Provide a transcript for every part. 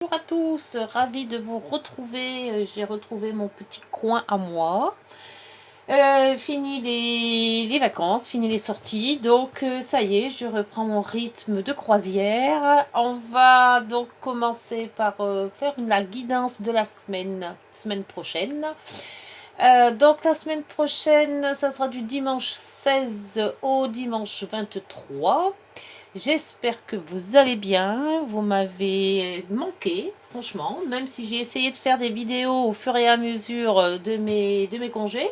Bonjour à tous, ravi de vous retrouver. J'ai retrouvé mon petit coin à moi. Fini les vacances, fini les sorties. Donc ça y est, je reprends mon rythme de croisière. On va donc commencer par faire la guidance de la semaine prochaine. Donc la semaine prochaine, ça sera du dimanche 16 au dimanche 23. J'espère que vous allez bien, vous m'avez manqué, franchement, même si j'ai essayé de faire des vidéos au fur et à mesure de mes congés,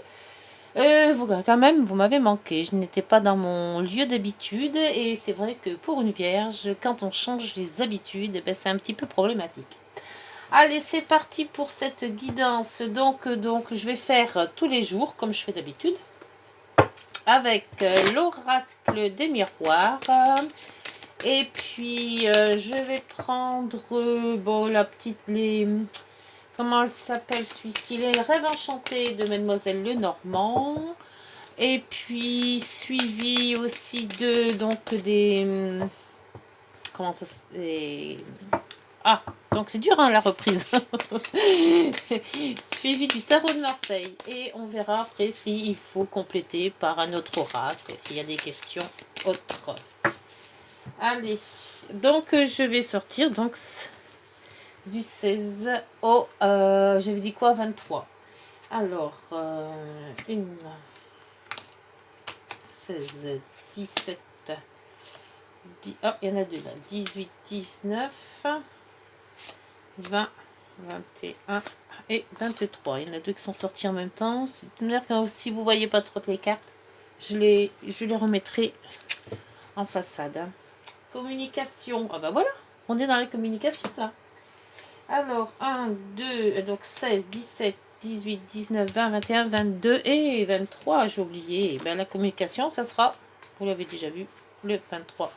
quand même, vous m'avez manqué, je n'étais pas dans mon lieu d'habitude, et c'est vrai que pour une vierge, quand on change les habitudes, ben, c'est un petit peu problématique. Allez, c'est parti pour cette guidance, donc je vais faire tous les jours, comme je fais d'habitude, avec l'oracle des miroirs. Et puis je vais prendre bon la petite comment elle s'appelle celui-ci, les rêves enchantés de Mademoiselle Lenormand. Et puis suivi aussi de des comment ça ah, donc c'est dur hein, la reprise. Suivi du tarot de Marseille. Et on verra après s'il faut compléter par un autre oracle, s'il y a des questions autres. Allez, donc je vais sortir donc du 16 au, j'avais dit quoi, 23. Alors, 1, 16, 17, 10, oh, il y en a deux là, 18, 19, 20, 21 et 23. Il y en a deux qui sont sortis en même temps. Si vous voyez pas trop les cartes, je les remettrai en façade. Hein. Communication, ah bah voilà, on est dans les communications là. Alors, 1, 2, donc 16, 17, 18, 19, 20, 21, 22 et 23, j'ai oublié. Ben, la communication, ça sera, vous l'avez déjà vu, le 23.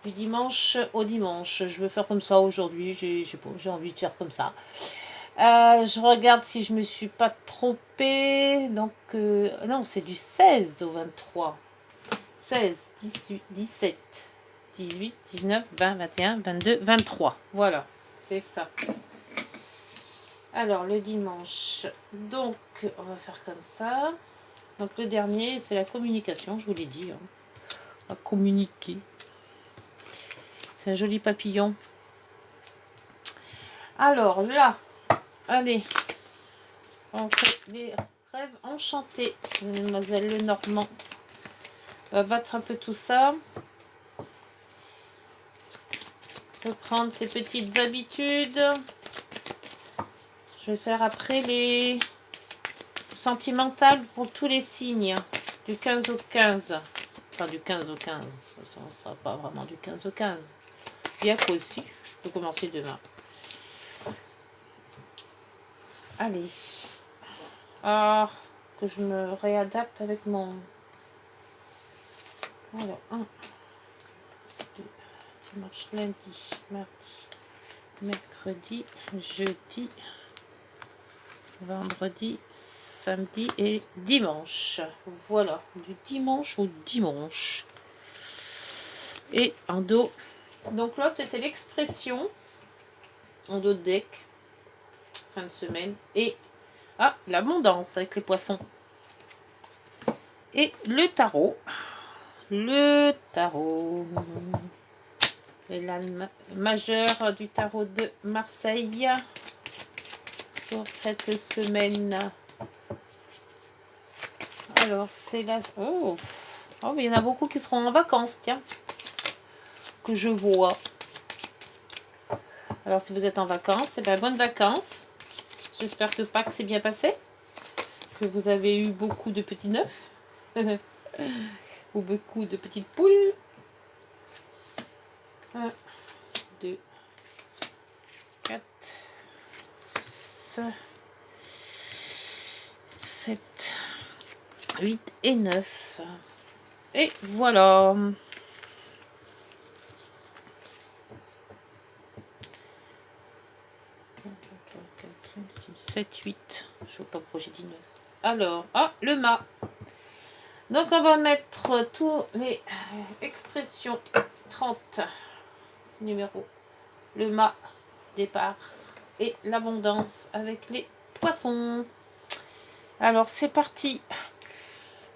Du dimanche au dimanche. Je veux faire comme ça aujourd'hui, j'ai envie de faire comme ça. Je regarde si je me suis pas trompée. Donc, non, c'est du 16 au 23. 16, 18, 17, 18, 19, 20, 21, 22, 23. Voilà, c'est ça. Alors, le dimanche, donc, on va faire comme ça. Donc, le dernier, c'est la communication, je vous l'ai dit. Hein. On va communiquer. C'est un joli papillon. Alors, là, allez, on fait les rêves enchantés de Mademoiselle Lenormand. On va battre un peu tout ça. Reprendre ses petites habitudes. Je vais faire après les sentimentales pour tous les signes. Du 15 au 15. Enfin, du 15 au 15. De toute façon, ça sera pas vraiment du 15 au 15. Bien qu'aussi, je peux commencer demain. Allez. Ah, que je me réadapte avec mon... Alors, 1, 2, dimanche, lundi, mardi, mercredi, jeudi, vendredi, samedi et dimanche. Voilà, du dimanche au dimanche. Et en dos. Donc l'autre, c'était l'expression. En dos de deck. Fin de semaine. Et l'abondance avec les poissons. Et le tarot. Le tarot. Et la majeure du tarot de Marseille. Pour cette semaine. Alors, c'est la... Oh, mais il y en a beaucoup qui seront en vacances, tiens. Que je vois. Alors, si vous êtes en vacances, c'est bien bonnes vacances. J'espère que Pâques s'est bien passé. Que vous avez eu beaucoup de petits neufs. Ou beaucoup de petites poules. 1, 2, 4, 6, 7, 8 et 9. Et voilà. 7, 8. Je ne sais pas pourquoi j'ai dit 9. Alors, le mât. Donc, on va mettre tous les expressions 30 numéros. Le mât, départ et l'abondance avec les poissons. Alors c'est parti.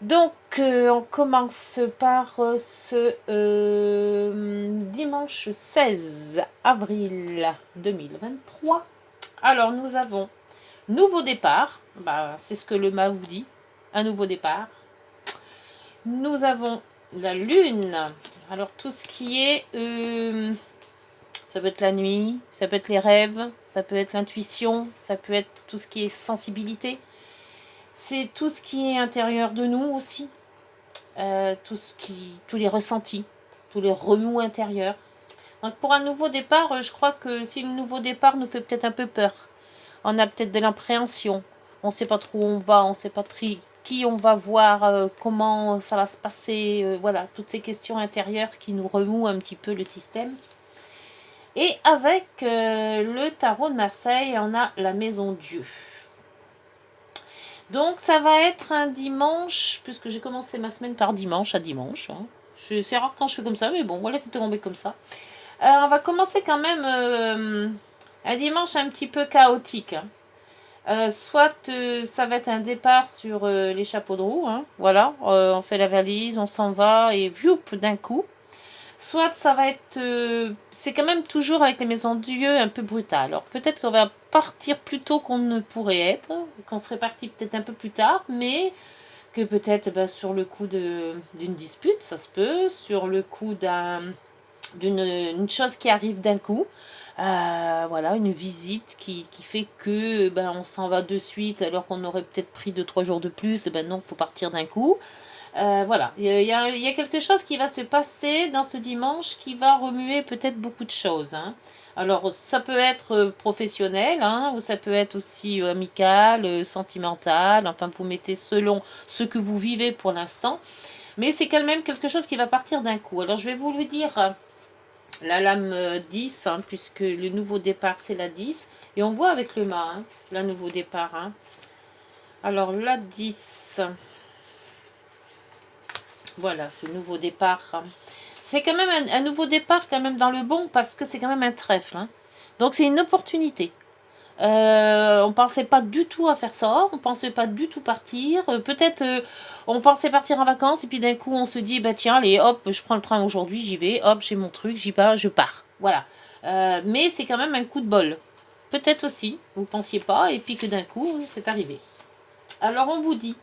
Donc on commence par ce dimanche 16 avril 2023. Alors nous avons nouveau départ, c'est ce que le mât vous dit, un nouveau départ. Nous avons la lune, alors tout ce qui est, ça peut être la nuit, ça peut être les rêves, ça peut être l'intuition, ça peut être tout ce qui est sensibilité. C'est tout ce qui est intérieur de nous aussi, tous les ressentis, tous les remous intérieurs. Donc pour un nouveau départ, je crois que si le nouveau départ nous fait peut-être un peu peur, on a peut-être de l'appréhension, on ne sait pas trop où on va, on ne sait pas qui on va voir, comment ça va se passer, voilà, toutes ces questions intérieures qui nous remouent un petit peu le système. Et avec le tarot de Marseille, on a la maison Dieu. Donc ça va être un dimanche, puisque j'ai commencé ma semaine par dimanche à dimanche. Hein. C'est rare quand je fais comme ça, mais bon, voilà, c'est tombé comme ça. On va commencer quand même un dimanche un petit peu chaotique. Soit ça va être un départ sur les chapeaux de roue, hein, voilà, on fait la valise, on s'en va et vioup d'un coup. Soit ça va être, c'est quand même toujours avec les maisons de Dieu un peu brutal. Alors peut-être qu'on va partir plus tôt qu'on ne pourrait être, qu'on serait parti peut-être un peu plus tard, mais que peut-être sur le coup d'une dispute, ça se peut, sur le coup d'une chose qui arrive d'un coup. Voilà, une visite qui fait que on s'en va de suite alors qu'on aurait peut-être pris 2-3 jours de plus. Non, il faut partir d'un coup. Voilà, il y a quelque chose qui va se passer dans ce dimanche qui va remuer peut-être beaucoup de choses. Hein. Alors, ça peut être professionnel, hein, ou ça peut être aussi amical, sentimental. Enfin, vous mettez selon ce que vous vivez pour l'instant. Mais c'est quand même quelque chose qui va partir d'un coup. Alors, je vais vous le dire, la lame 10, hein, puisque le nouveau départ, c'est la 10. Et on voit avec le mât, hein, le nouveau départ. Hein. Alors, la 10... Voilà, ce nouveau départ. C'est quand même un nouveau départ quand même dans le bon parce que c'est quand même un trèfle. Hein. Donc c'est une opportunité. On ne pensait pas du tout à faire ça. On ne pensait pas du tout partir. Peut-être on pensait partir en vacances et puis d'un coup on se dit tiens allez hop je prends le train aujourd'hui j'y vais. Hop j'ai mon truc j'y vais je pars. Voilà. Mais c'est quand même un coup de bol. Peut-être aussi vous ne pensiez pas et puis que d'un coup c'est arrivé. Alors on vous dit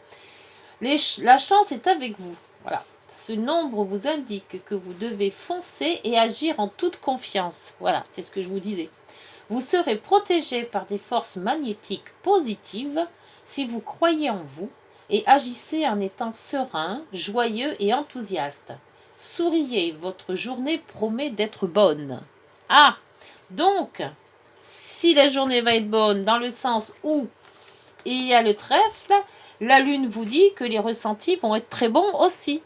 la chance est avec vous. Voilà. Ce nombre vous indique que vous devez foncer et agir en toute confiance. Voilà, c'est ce que je vous disais. Vous serez protégé par des forces magnétiques positives si vous croyez en vous et agissez en étant serein, joyeux et enthousiaste. Souriez, votre journée promet d'être bonne. Ah, donc, si la journée va être bonne dans le sens où il y a le trèfle, la lune vous dit que les ressentis vont être très bons aussi.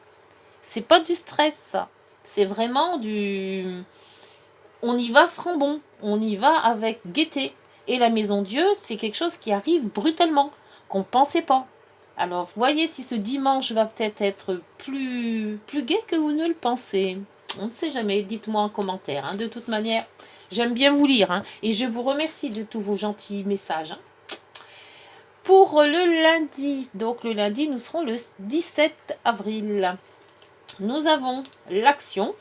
C'est pas du stress, ça. C'est vraiment du... On y va franc bon. On y va avec gaieté. Et la maison Dieu, c'est quelque chose qui arrive brutalement, qu'on ne pensait pas. Alors, voyez si ce dimanche va peut-être être plus gai que vous ne le pensez. On ne sait jamais. Dites-moi en commentaire. Hein. De toute manière, j'aime bien vous lire. Hein. Et je vous remercie de tous vos gentils messages. Hein. Pour le lundi, donc le lundi, nous serons le 17 avril. Nous avons l'action.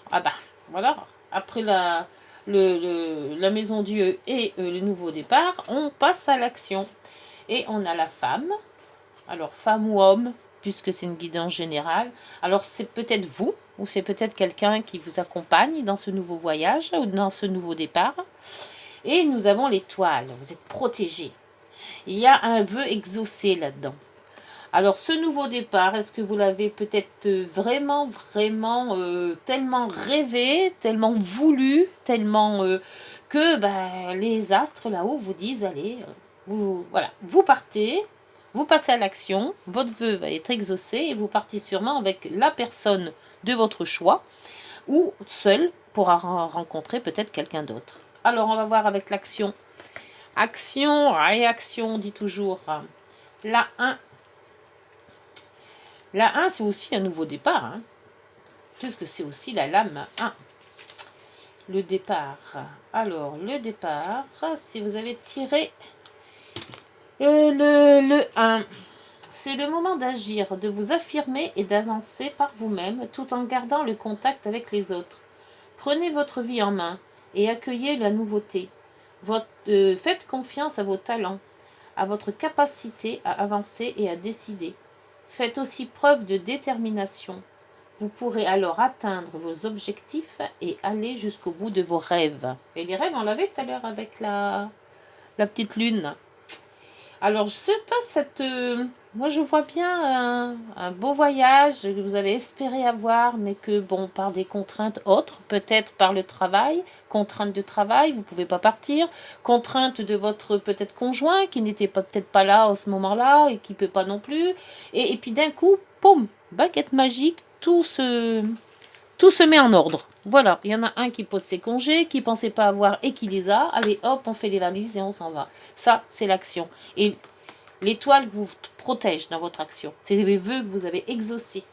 Voilà. Après la maison Dieu et le nouveau départ, on passe à l'action. Et on a la femme. Alors, femme ou homme, puisque c'est une guidance générale. Alors, c'est peut-être vous, ou c'est peut-être quelqu'un qui vous accompagne dans ce nouveau voyage, ou dans ce nouveau départ. Et nous avons l'étoile. Vous êtes protégés. Il y a un vœu exaucé là-dedans. Alors, ce nouveau départ, est-ce que vous l'avez peut-être vraiment tellement rêvé, tellement voulu, tellement que les astres là-haut vous disent, allez, vous partez, vous passez à l'action, votre vœu va être exaucé et vous partez sûrement avec la personne de votre choix ou seul pour rencontrer peut-être quelqu'un d'autre. Alors, on va voir avec l'action. Action, réaction, on dit toujours. La 1. La 1, c'est aussi un nouveau départ, hein, puisque c'est aussi la lame 1. Le départ. Alors, le départ, si vous avez tiré le 1, c'est le moment d'agir, de vous affirmer et d'avancer par vous-même tout en gardant le contact avec les autres. Prenez votre vie en main et accueillez la nouveauté. Faites confiance à vos talents, à votre capacité à avancer et à décider. Faites aussi preuve de détermination. Vous pourrez alors atteindre vos objectifs et aller jusqu'au bout de vos rêves. Et les rêves, on l'avait tout à l'heure avec la petite lune. Alors, je sais pas, moi, je vois bien un beau voyage que vous avez espéré avoir, mais que, bon, par des contraintes autres, peut-être par le travail, contraintes de travail, vous ne pouvez pas partir, contraintes de votre peut-être conjoint qui n'était peut-être pas là à ce moment-là et qui ne peut pas non plus. Et puis d'un coup, poum, baguette magique, tout se met en ordre. Voilà, il y en a un qui pose ses congés, qui ne pensait pas avoir et qui les a. Allez, hop, on fait les valises et on s'en va. Ça, c'est l'action. Et l'étoile vous protège dans votre action. C'est les vœux que vous avez exaucés.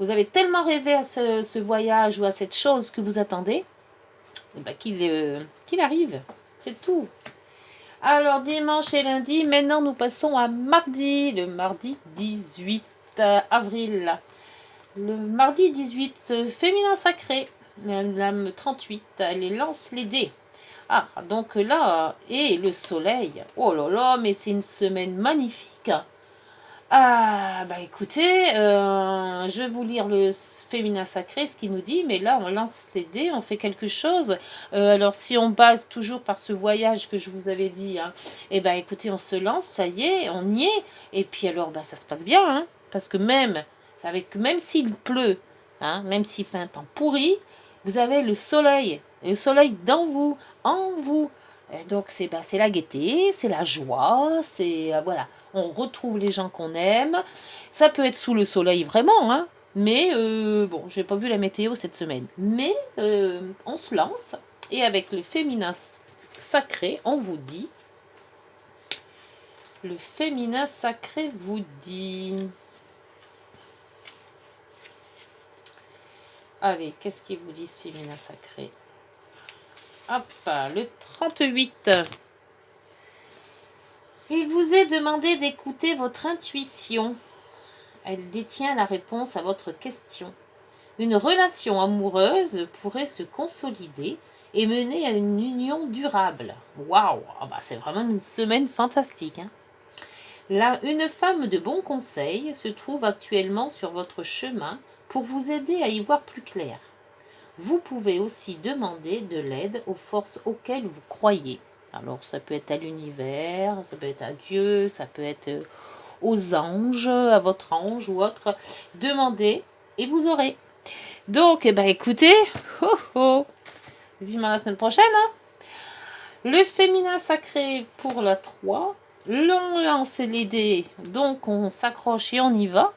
Vous avez tellement rêvé à ce voyage ou à cette chose que vous attendez, qu'il arrive. C'est tout. Alors, dimanche et lundi, maintenant nous passons à mardi, le mardi 18 avril. Le mardi 18, féminin sacré, l'âme 38, elle lance les dés. Ah, donc là, et le soleil, oh là là, mais c'est une semaine magnifique. Ah, bah écoutez, je vais vous lire le féminin sacré, ce qu'il nous dit, mais là, on lance les dés, on fait quelque chose. Alors, si on base toujours par ce voyage que je vous avais dit, hein, eh ben écoutez, on se lance, ça y est, on y est. Et puis alors, bah, ça se passe bien, hein, parce que même s'il pleut, hein, même s'il fait un temps pourri, vous avez le soleil dans vous, en vous. Et donc, c'est la gaieté, c'est la joie, c'est voilà. On retrouve les gens qu'on aime. Ça peut être sous le soleil vraiment, hein. Mais bon, j'ai pas vu la météo cette semaine. Mais on se lance. Et avec le féminin sacré, on vous dit. Le féminin sacré vous dit. Allez, qu'est-ce qu'il vous dit ce féminin sacré? Hop, le 38. Il vous est demandé d'écouter votre intuition. Elle détient la réponse à votre question. Une relation amoureuse pourrait se consolider et mener à une union durable. Waouh, c'est vraiment une semaine fantastique. Hein. Là, une femme de bon conseil se trouve actuellement sur votre chemin pour vous aider à y voir plus clair. Vous pouvez aussi demander de l'aide aux forces auxquelles vous croyez. Alors, ça peut être à l'univers, ça peut être à Dieu, ça peut être aux anges, à votre ange ou autre. Demandez et vous aurez. Donc, écoutez, vivement la semaine prochaine. Hein. Le féminin sacré pour la 3. L'on lance les dés, donc on s'accroche et on y va.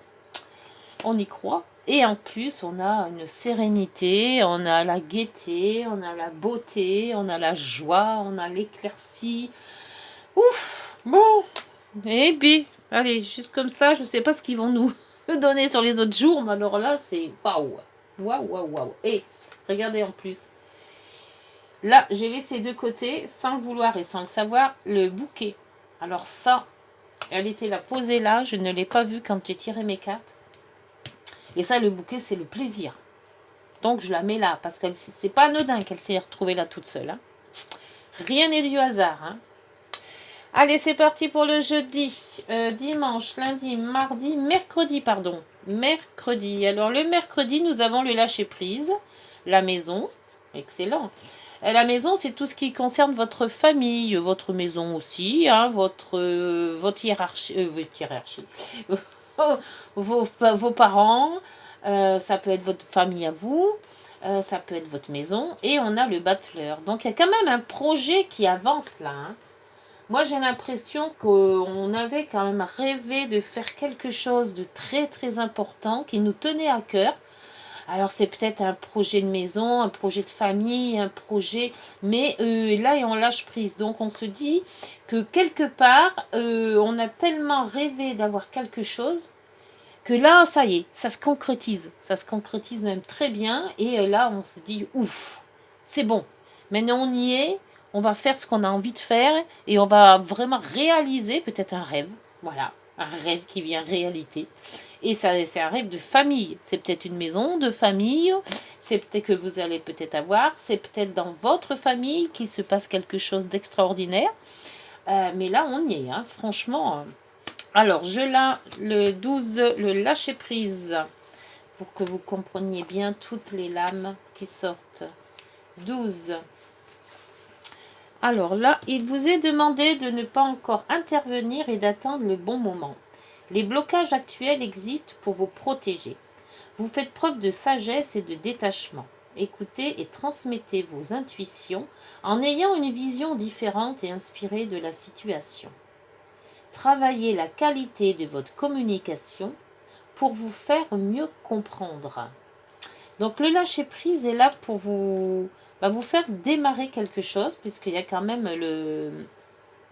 On y croit. Et en plus, on a une sérénité, on a la gaieté, on a la beauté, on a la joie, on a l'éclaircie. Ouf, bon. Et bien, allez, juste comme ça, je ne sais pas ce qu'ils vont nous donner sur les autres jours, mais alors là, c'est waouh. Waouh, waouh, waouh. Et regardez en plus. Là, j'ai laissé de côté, sans le vouloir et sans le savoir, le bouquet. Alors ça, elle était là, posée là, je ne l'ai pas vue quand j'ai tiré mes cartes. Et ça, le bouquet, c'est le plaisir. Donc, je la mets là, parce que c'est pas anodin qu'elle s'est retrouvée là toute seule. Hein. Rien n'est du hasard. Hein. Allez, c'est parti pour le jeudi. Dimanche, lundi, mardi, mercredi, pardon. Mercredi. Alors, le mercredi, nous avons le lâcher-prise, la maison. Excellent. La maison, c'est tout ce qui concerne votre famille, votre maison aussi, hein, votre hiérarchie. Vos parents, ça peut être votre famille à vous, ça peut être votre maison, et on a le battleur. Donc il y a quand même un projet qui avance là. Hein. Moi j'ai l'impression qu'on avait quand même rêvé de faire quelque chose de très très important qui nous tenait à cœur. Alors c'est peut-être un projet de maison, un projet de famille, un projet, mais là on lâche prise. Donc on se dit que quelque part, on a tellement rêvé d'avoir quelque chose que là, ça y est, ça se concrétise. Ça se concrétise même très bien. Et là, on se dit, ouf, c'est bon. Maintenant, on y est, on va faire ce qu'on a envie de faire et on va vraiment réaliser peut-être un rêve. Voilà, un rêve qui vient réalité. Et ça, c'est un rêve de famille. C'est peut-être une maison de famille, c'est peut-être que vous allez peut-être avoir, c'est peut-être dans votre famille qu'il se passe quelque chose d'extraordinaire. Mais là, on y est, hein, franchement. Alors, le 12, le lâcher-prise, pour que vous compreniez bien toutes les lames qui sortent. 12. Alors là, il vous est demandé de ne pas encore intervenir et d'attendre le bon moment. Les blocages actuels existent pour vous protéger. Vous faites preuve de sagesse et de détachement. Écoutez et transmettez vos intuitions en ayant une vision différente et inspirée de la situation. Travaillez la qualité de votre communication pour vous faire mieux comprendre. Donc le lâcher-prise est là pour vous faire démarrer quelque chose, puisqu'il y a quand même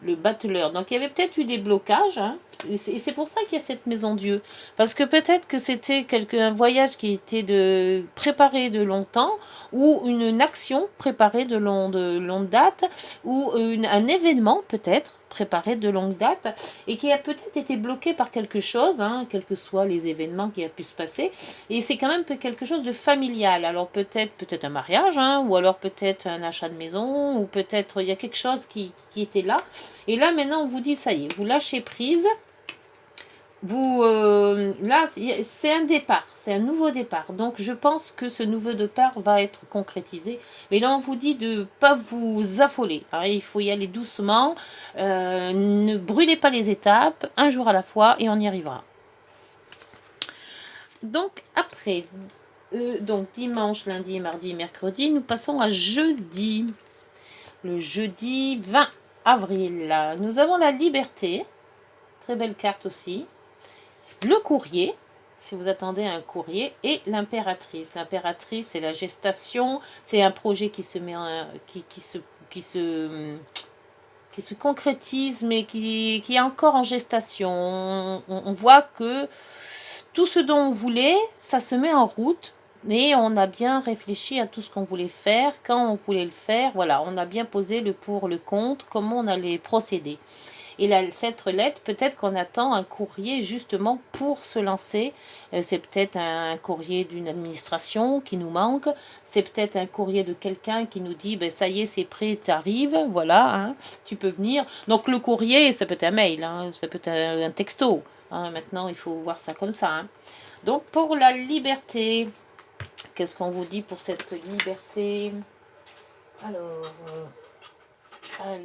le battleur. Donc il y avait peut-être eu des blocages, hein, et c'est pour ça qu'il y a cette maison Dieu. Parce que peut-être que c'était un voyage qui était préparé de longtemps, ou une action préparée de longue date, ou un événement peut-être préparé de longue date, et qui a peut-être été bloqué par quelque chose, hein, quels que soient les événements qui a pu se passer. Et c'est quand même quelque chose de familial. Alors peut-être un mariage, hein, ou alors peut-être un achat de maison, ou peut-être il y a quelque chose qui était là. Et là, maintenant, on vous dit, ça y est, vous lâchez prise. Là, c'est un départ, c'est un nouveau départ. Donc, je pense que ce nouveau départ va être concrétisé. Mais là, on vous dit de ne pas vous affoler, hein. Il faut y aller doucement. Ne brûlez pas les étapes, un jour à la fois, et on y arrivera. Donc, après, donc dimanche, lundi, mardi, mercredi, nous passons à jeudi. Le jeudi 20 avril, nous avons la liberté. Très belle carte aussi. Le courrier, si vous attendez un courrier, et l'impératrice. L'impératrice, c'est la gestation, c'est un projet qui se met qui se concrétise, mais qui est encore en gestation. On voit que tout ce dont on voulait, ça se met en route. Et on a bien réfléchi à tout ce qu'on voulait faire, quand on voulait le faire. Voilà, on a bien posé le pour, le contre, comment on allait procéder. Et là, cette lettre, peut-être qu'on attend un courrier justement pour se lancer. C'est peut-être un courrier d'une administration qui nous manque. C'est peut-être un courrier de quelqu'un qui nous dit, ben, ça y est, c'est prêt, t'arrives, voilà, hein, tu peux venir. Donc le courrier, ça peut être un mail, hein, ça peut être un texto. Hein, maintenant, il faut voir ça comme ça. Hein. Donc pour la liberté, qu'est-ce qu'on vous dit pour cette liberté? Alors,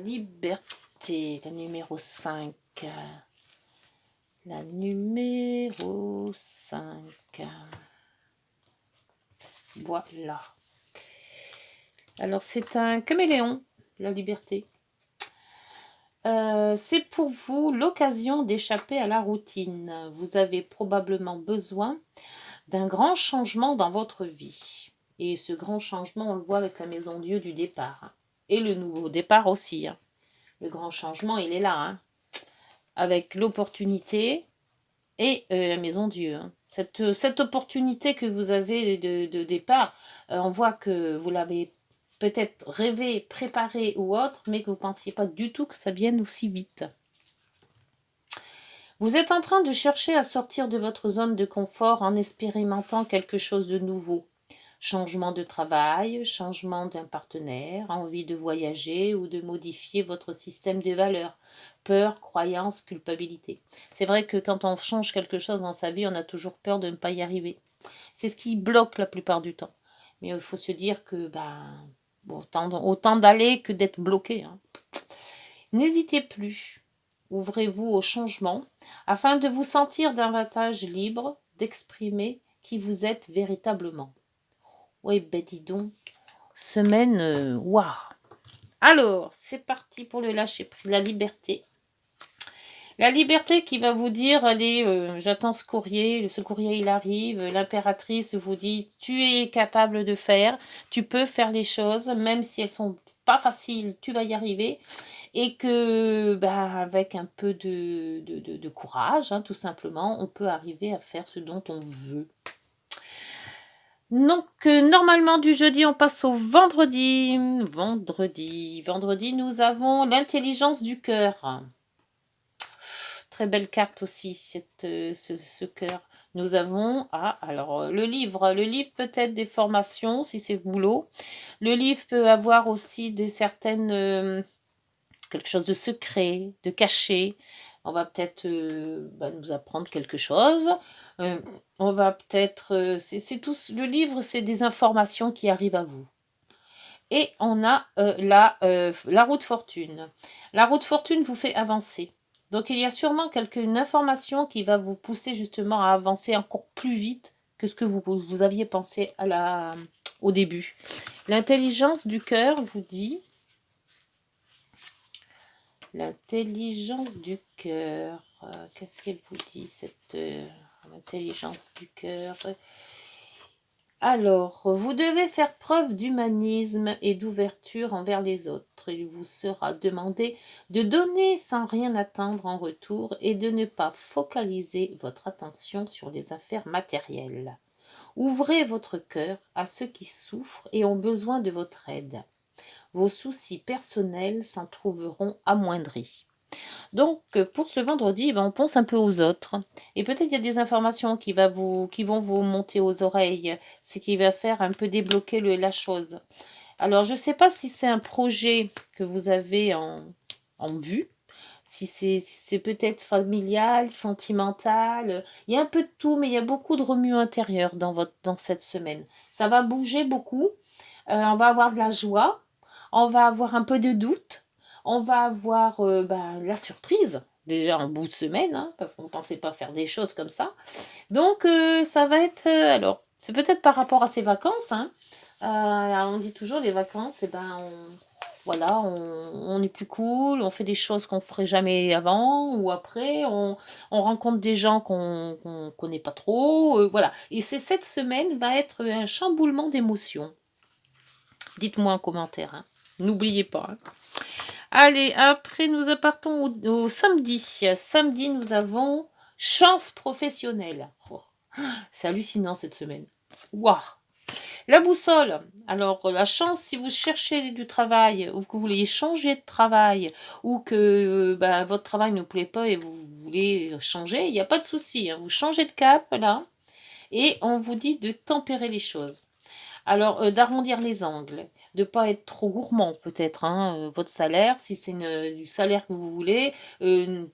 liberté, la numéro 5. La numéro 5. Voilà. Alors, c'est un caméléon, la liberté. C'est pour vous l'occasion d'échapper à la routine. Vous avez probablement besoin d'un grand changement dans votre vie. Et ce grand changement, on le voit avec la maison Dieu du départ. Et le nouveau départ aussi. Hein. Le grand changement, il est là. Hein. Avec l'opportunité et la maison Dieu. Hein. Cette opportunité que vous avez de départ, on voit que vous l'avez peut-être rêvé, préparé ou autre, mais que vous ne pensiez pas du tout que ça vienne aussi vite. Vous êtes en train de chercher à sortir de votre zone de confort en expérimentant quelque chose de nouveau. Changement de travail, changement d'un partenaire, envie de voyager ou de modifier votre système de valeurs, peur, croyance, culpabilité. C'est vrai que quand on change quelque chose dans sa vie, on a toujours peur de ne pas y arriver. C'est ce qui bloque la plupart du temps. Mais il faut se dire que autant d'aller que d'être bloqué. Hein. N'hésitez plus. Ouvrez-vous au changement afin de vous sentir davantage libre d'exprimer qui vous êtes véritablement. Oui, ben dis donc, semaine, waouh. Alors, c'est parti pour le lâcher prise, la liberté. La liberté qui va vous dire, allez, j'attends ce courrier il arrive, l'impératrice vous dit, tu es capable de faire, tu peux faire les choses, même si elles sont pas faciles, tu vas y arriver. Et que, avec un peu de courage, hein, tout simplement, on peut arriver à faire ce dont on veut. Donc, normalement, du jeudi, on passe au vendredi. Vendredi, nous avons l'intelligence du cœur. Très belle carte aussi, ce cœur. Nous avons, alors le livre peut être des formations, si c'est boulot. Le livre peut avoir aussi des certaines, quelque chose de secret, de caché. On va peut-être nous apprendre quelque chose. On va peut-être, c'est tout, le livre, c'est des informations qui arrivent à vous. Et on a la roue de fortune. La roue de fortune vous fait avancer. Donc il y a sûrement une information qui va vous pousser justement à avancer encore plus vite que ce que vous aviez pensé au début. L'intelligence du cœur vous dit... L'intelligence du cœur. Qu'est-ce qu'elle vous dit, cette intelligence du cœur? Alors, vous devez faire preuve d'humanisme et d'ouverture envers les autres. Il vous sera demandé de donner sans rien attendre en retour et de ne pas focaliser votre attention sur les affaires matérielles. Ouvrez votre cœur à ceux qui souffrent et ont besoin de votre aide. Vos soucis personnels s'en trouveront amoindris. Donc, pour ce vendredi, on pense un peu aux autres. Et peut-être il y a des informations qui vont vous monter aux oreilles, ce qui va faire un peu débloquer la chose. Alors, je ne sais pas si c'est un projet que vous avez en vue, si c'est peut-être familial, sentimental. Il y a un peu de tout, mais il y a beaucoup de remue intérieur dans cette semaine. Ça va bouger beaucoup. On va avoir de la joie. On va avoir un peu de doute. On va avoir la surprise, déjà en bout de semaine, hein, parce qu'on ne pensait pas faire des choses comme ça. Donc, ça va être... alors, c'est peut-être par rapport à ces vacances. Hein. On dit toujours, les vacances, on est plus cool, on fait des choses qu'on ne ferait jamais avant ou après, on rencontre des gens qu'on ne connaît pas trop. Voilà. Et cette semaine va être un chamboulement d'émotions. Dites-moi en commentaire. Hein. N'oubliez pas. Hein. Allez, après, nous partons au samedi. Samedi, nous avons chance professionnelle. Oh, c'est hallucinant cette semaine. Waouh! La boussole. Alors, la chance, si vous cherchez du travail ou que vous voulez changer de travail ou que votre travail ne vous plaît pas et vous voulez changer, il n'y a pas de souci. Hein. Vous changez de cap, là, et on vous dit de tempérer les choses. Alors, d'arrondir les angles, de ne pas être trop gourmand peut-être, hein, votre salaire, si c'est du salaire que vous voulez,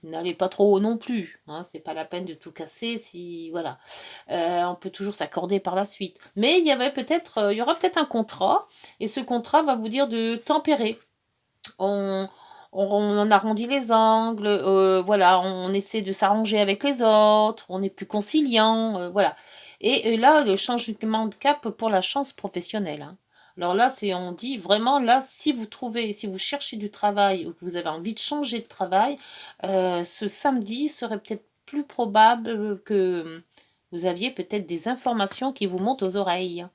n'allez pas trop haut non plus, hein, c'est pas la peine de tout casser, voilà. On peut toujours s'accorder par la suite. Mais il y aura peut-être un contrat, et ce contrat va vous dire de tempérer. On arrondit les angles, voilà, on essaie de s'arranger avec les autres, on est plus conciliant, voilà. Et là, le changement de cap pour la chance professionnelle. Hein. Alors là, on dit vraiment, là, si vous cherchez du travail ou que vous avez envie de changer de travail, ce samedi serait peut-être plus probable que vous aviez peut-être des informations qui vous montent aux oreilles.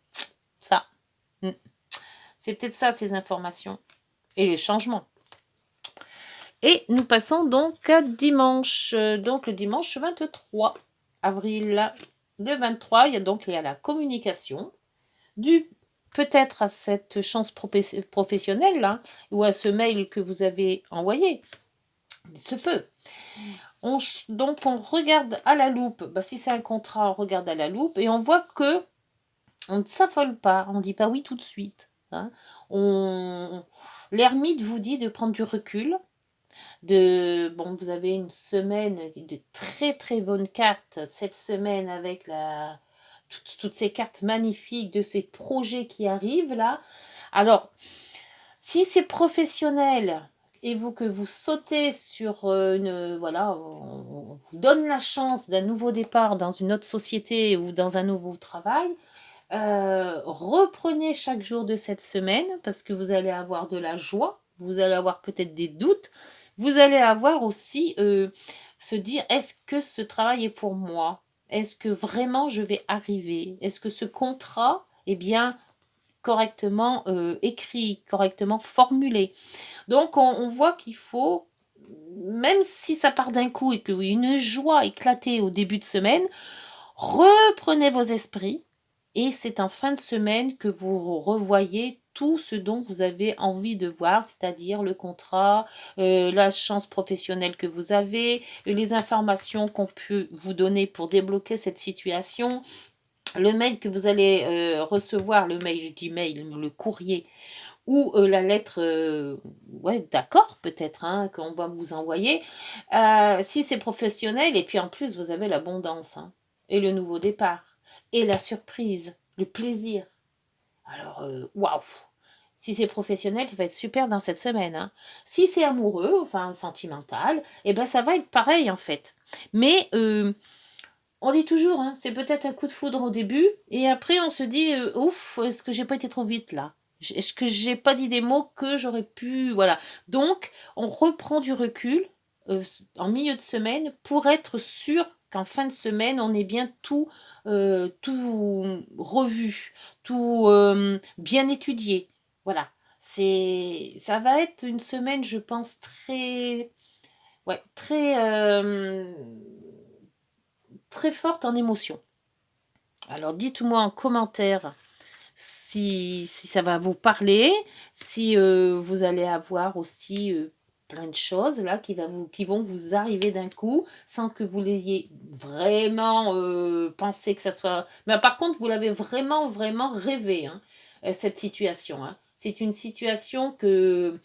Ça. C'est peut-être ça, ces informations. Et les changements. Et nous passons donc à dimanche. Donc le dimanche 23 avril. Le 23, il y a la communication due peut-être à cette chance professionnelle là, ou à ce mail que vous avez envoyé. Il se peut. Donc on regarde à la loupe. Si c'est un contrat, on regarde à la loupe et on voit que on ne s'affole pas. On ne dit pas oui tout de suite. Hein. L'ermite vous dit de prendre du recul. Vous avez une semaine de très très bonnes cartes cette semaine avec toutes ces cartes magnifiques de ces projets qui arrivent là. Alors, si c'est professionnel et que vous sautez sur on vous donne la chance d'un nouveau départ dans une autre société ou dans un nouveau travail, reprenez chaque jour de cette semaine parce que vous allez avoir de la joie, vous allez avoir peut-être des doutes, vous allez avoir aussi se dire est-ce que ce travail est pour moi? Est-ce que vraiment je vais arriver? Est-ce que ce contrat est bien correctement écrit, correctement formulé? Donc on voit qu'il faut, même si ça part d'un coup et que une joie éclatée au début de semaine, reprenez vos esprits. Et c'est en fin de semaine que vous revoyez tout ce dont vous avez envie de voir, c'est-à-dire le contrat, la chance professionnelle que vous avez, les informations qu'on peut vous donner pour débloquer cette situation, le mail que vous allez recevoir, le mail, je dis mail, le courrier, ou la lettre ouais, d'accord peut-être hein, qu'on va vous envoyer, si c'est professionnel, et puis en plus vous avez l'abondance, hein, et le nouveau départ, et la surprise, le plaisir. Alors, waouh! Si c'est professionnel, il va être super dans cette semaine, hein. Si c'est amoureux, enfin sentimental, eh ben ça va être pareil en fait. Mais on dit toujours, hein, c'est peut-être un coup de foudre au début, et après on se dit, ouf, est-ce que j'ai pas été trop vite là? Est-ce que j'ai pas dit des mots que j'aurais pu... Voilà. Donc, on reprend du recul en milieu de semaine pour être sûr qu'en fin de semaine, on ait bien tout revu, tout bien étudié. Voilà. Ça va être une semaine, je pense, ouais, très forte en émotion. Alors dites-moi en commentaire si ça va vous parler, si vous allez avoir aussi plein de choses là qui vont vous arriver d'un coup sans que vous l'ayez vraiment pensé que ça soit... Mais par contre, vous l'avez vraiment, vraiment rêvé, hein, cette situation, hein. C'est une situation que...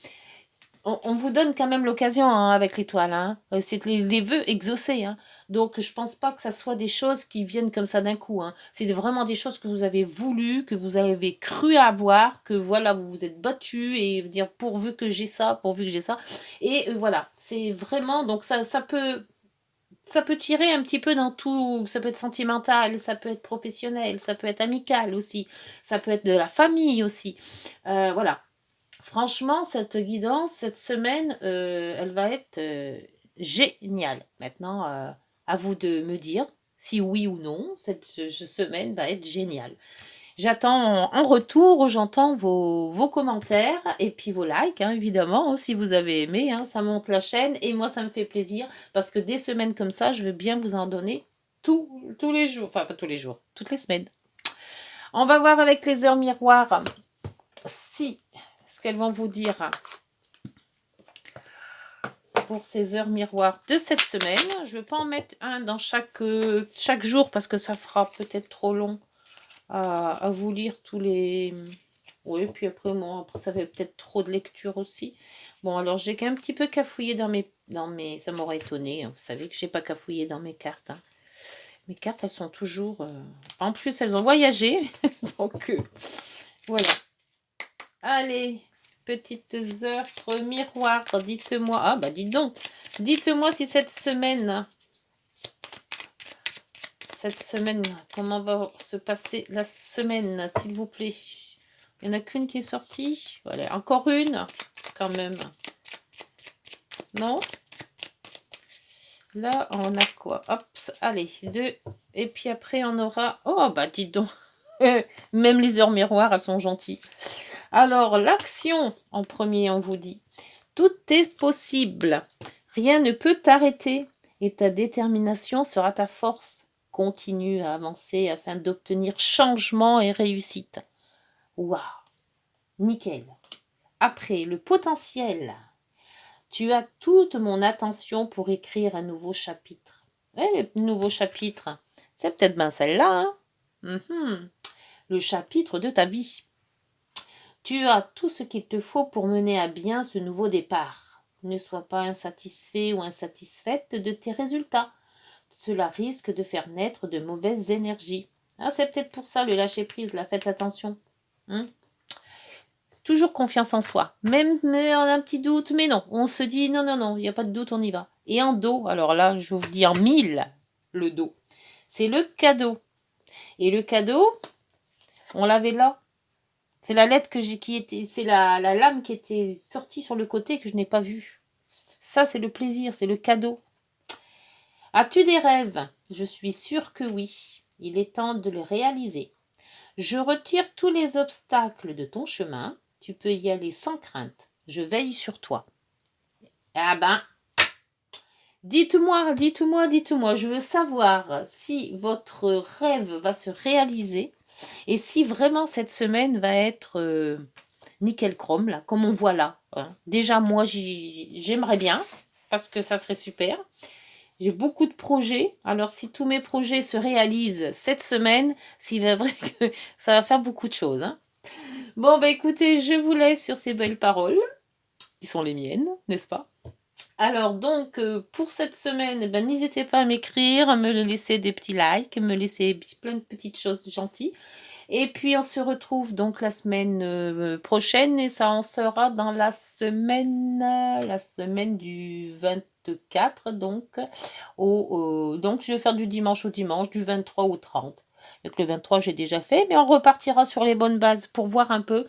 On vous donne quand même l'occasion hein, avec l'étoile. Hein. C'est les vœux exaucés. Hein. Donc, je pense pas que ça soit des choses qui viennent comme ça d'un coup. Hein. C'est vraiment des choses que vous avez voulu, que vous avez cru avoir, que voilà, vous vous êtes battu et dire pourvu que j'ai ça, pourvu que j'ai ça. Et voilà, c'est vraiment... Donc, ça peut tirer un petit peu dans tout. Ça peut être sentimental, ça peut être professionnel, ça peut être amical aussi. Ça peut être de la famille aussi. Voilà. Franchement, cette guidance, cette semaine, elle va être géniale. Maintenant, à vous de me dire si oui ou non, cette semaine va être géniale. J'attends en retour, j'entends vos commentaires et puis vos likes, hein, évidemment, hein, si vous avez aimé, hein, ça monte la chaîne et moi ça me fait plaisir parce que des semaines comme ça, je veux bien vous en donner tous les jours, enfin pas tous les jours, toutes les semaines. On va voir avec les heures miroirs si ce qu'elles vont vous dire pour ces heures miroirs de cette semaine. Je ne vais pas en mettre un dans chaque jour parce que ça fera peut-être trop long à vous lire tous les... Oui, puis après, moi, après ça fait peut-être trop de lecture aussi. Bon, alors j'ai qu'un petit peu cafouillé dans mes... Ça m'aurait étonné. Hein. Vous savez que j'ai pas cafouillé dans mes cartes. Hein. Mes cartes, elles sont toujours... En plus, elles ont voyagé. Donc, voilà. Allez, petites heures miroirs, dites-moi. Ah bah dites donc. Dites-moi si cette semaine, comment va se passer la semaine, s'il vous plaît. Il n'y en a qu'une qui est sortie. Voilà, encore une, quand même. Non? Là, on a quoi? Hop, allez, 2. Et puis après, on aura... Oh, bah, dites donc. Même les heures miroirs, elles sont gentilles. Alors, l'action, en premier, on vous dit. Tout est possible. Rien ne peut t'arrêter. Et ta détermination sera ta force. Continue à avancer afin d'obtenir changement et réussite. Waouh! Nickel. Après, le potentiel. Tu as toute mon attention pour écrire un nouveau chapitre. Le nouveau chapitre, c'est peut-être bien celle-là. Hein. Le chapitre de ta vie. Tu as tout ce qu'il te faut pour mener à bien ce nouveau départ. Ne sois pas insatisfait ou insatisfaite de tes résultats. Cela risque de faire naître de mauvaises énergies. Ah, c'est peut-être pour ça le lâcher-prise, là, faites attention. Toujours confiance en soi. Même on a un petit doute, mais non. On se dit non, il n'y a pas de doute, on y va. Et en dos, alors là, je vous dis en 1000, le dos. C'est le cadeau. Et le cadeau, on l'avait là. C'est la lettre c'est la lame qui était sortie sur le côté que je n'ai pas vue. Ça, c'est le plaisir, c'est le cadeau. As-tu des rêves? Je suis sûre que oui. Il est temps de les réaliser. Je retire tous les obstacles de ton chemin. Tu peux y aller sans crainte. Je veille sur toi. Ah ben, dites-moi. Je veux savoir si votre rêve va se réaliser Et si vraiment cette semaine va être nickel chrome, là, comme on voit là, hein. Déjà, moi, j'aimerais bien, parce que ça serait super. J'ai beaucoup de projets. Alors, si tous mes projets se réalisent cette semaine, c'est vrai que ça va faire beaucoup de choses, hein. Bon, bah écoutez, je vous laisse sur ces belles paroles, qui sont les miennes, n'est-ce pas? Alors donc, pour cette semaine, eh ben, n'hésitez pas à m'écrire, à me laisser des petits likes, me laisser plein de petites choses gentilles. Et puis on se retrouve donc la semaine prochaine et ça en sera dans la semaine du 24 donc. Donc je vais faire du dimanche au dimanche, du 23 au 30. Donc le 23 j'ai déjà fait, mais on repartira sur les bonnes bases pour voir un peu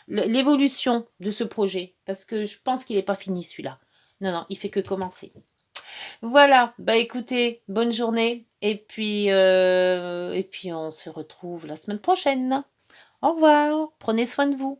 l'évolution de ce projet. Parce que je pense qu'il n'est pas fini celui-là. Non, non, il fait que commencer. Voilà, bah écoutez, bonne journée et puis on se retrouve la semaine prochaine. Au revoir, prenez soin de vous.